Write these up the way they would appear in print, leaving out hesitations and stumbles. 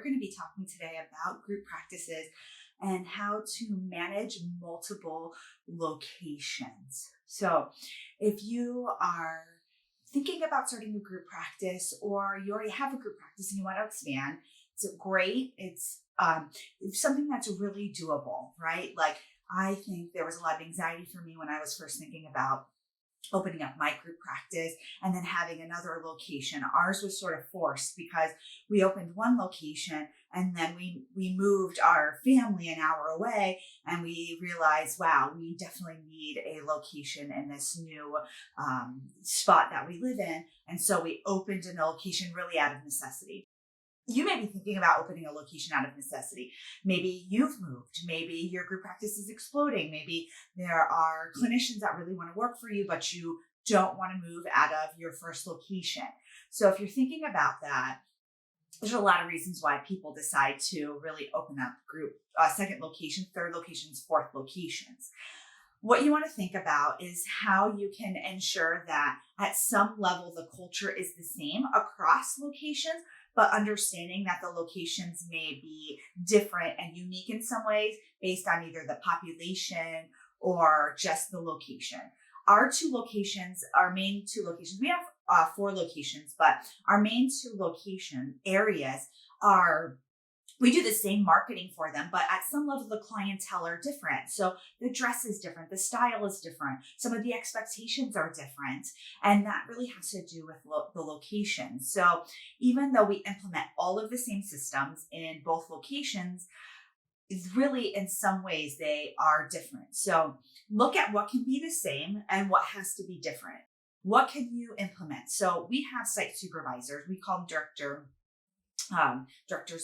going to be talking today about group practices and how to manage multiple locations. So if you are thinking about starting a group practice, or you already have a group practice and you want to expand, it's great. It's something that's really doable, right? Like, I think there was a lot of anxiety for me when I was first thinking about opening up my group practice and then having another location. Ours was sort of forced because we opened one location and then we moved our family an hour away, and we realized, wow, we definitely need a location in this new spot that we live in. And so we opened a location really out of necessity. You may be thinking about opening a location out of necessity. Maybe you've moved. Maybe your group practice is exploding. Maybe there are clinicians that really want to work for you, but you don't want to move out of your first location. So if you're thinking about that, there's a lot of reasons why people decide to really open up group, second location, third locations, fourth locations. What you want to think about is how you can ensure that at some level the culture is the same across locations, but understanding that the locations may be different and unique in some ways based on either the population or just the location. Our main two locations, we have 4 locations, but our main 2 location areas we do the same marketing for them, but at some level, the clientele are different. So the dress is different. The style is different. Some of the expectations are different. And that really has to do with the location. So even though we implement all of the same systems in both locations, really in some ways they are different. So look at what can be the same and what has to be different. What can you implement? So we have site supervisors. We call them directors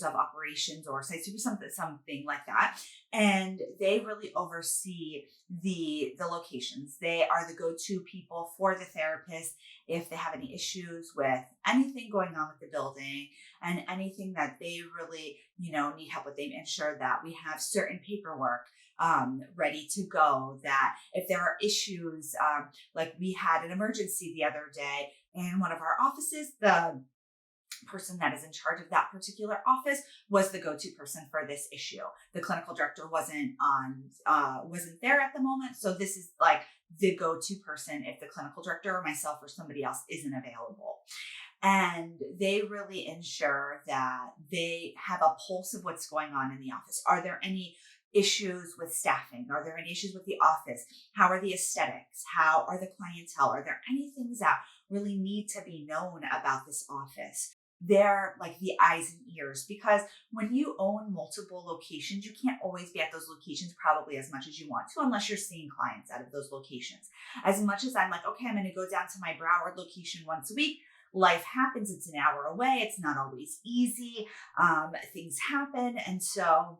of operations or site supervisors, something like that. And they really oversee the locations. They are the go-to people for the therapist if they have any issues with anything going on with the building and anything that they really, need help with. They ensure that we have certain paperwork ready to go, that if there are issues, like we had an emergency the other day in one of our offices, the person that is in charge of that particular office was the go-to person for this issue. The clinical director wasn't there at the moment. So this is like the go-to person if the clinical director or myself or somebody else isn't available. And they really ensure that they have a pulse of what's going on in the office. Are there any issues with staffing? Are there any issues with the office? How are the aesthetics? How are the clientele? Are there any things that really need to be known about this office? They're like the eyes and ears, because when you own multiple locations, you can't always be at those locations probably as much as you want to, unless you're seeing clients out of those locations. As much as I'm like, okay, I'm going to go down to my Broward location once a week. Life happens. It's an hour away. It's not always easy. Things happen. And so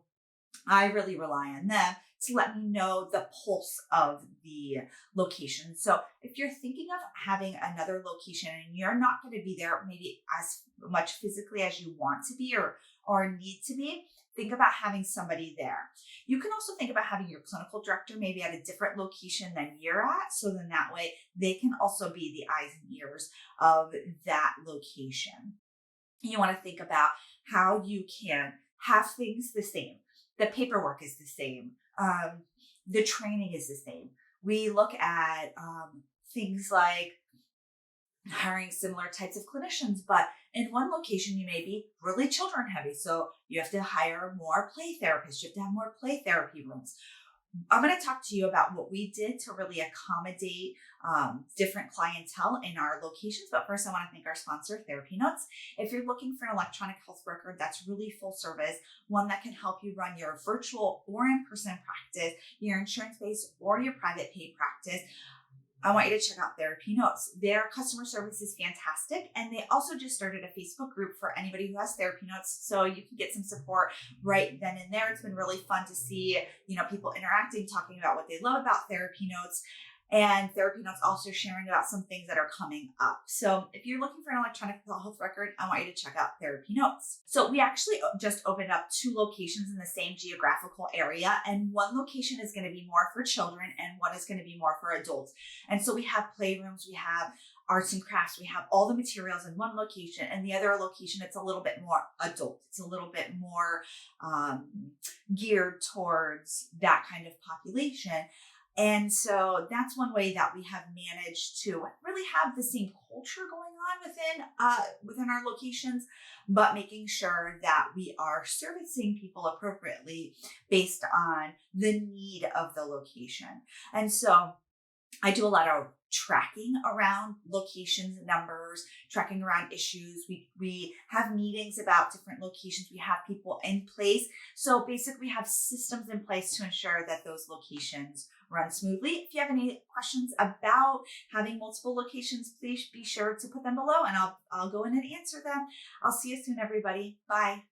I really rely on them to let me know the pulse of the location. So if you're thinking of having another location and you're not going to be there maybe as much physically as you want to be or need to be, think about having somebody there. You can also think about having your clinical director maybe at a different location than you're at. So then that way they can also be the eyes and ears of that location. You want to think about how you can have things the same. The paperwork is the same. The training is the same. We look at things like hiring similar types of clinicians, but in one location, you may be really children heavy. So you have to hire more play therapists. You have to have more play therapy rooms. I'm going to talk to you about what we did to really accommodate different clientele in our locations. But first, I want to thank our sponsor, TherapyNotes. If you're looking for an electronic health record that's really full service, one that can help you run your virtual or in-person practice, your insurance-based or your private paid practice, I want you to check out TherapyNotes. Their customer service is fantastic. And they also just started a Facebook group for anybody who has TherapyNotes. So you can get some support right then and there. It's been really fun to see, people interacting, talking about what they love about TherapyNotes. And TherapyNotes also sharing about some things that are coming up. So if you're looking for an electronic health record, I want you to check out TherapyNotes. So we actually just opened up 2 locations in the same geographical area, and one location is going to be more for children and one is going to be more for adults. And so we have playrooms, we have arts and crafts, we have all the materials in one location, and the other location, it's a little bit more adult. It's a little bit more geared towards that kind of population. And so that's one way that we have managed to really have the same culture going on within our locations, but making sure that we are servicing people appropriately based on the need of the location. And so I do a lot of tracking around locations, numbers, tracking around issues. We have meetings about different locations. We have people in place. So basically we have systems in place to ensure that those locations run smoothly. If you have any questions about having multiple locations, please be sure to put them below and I'll go in and answer them. I'll see you soon, everybody. Bye.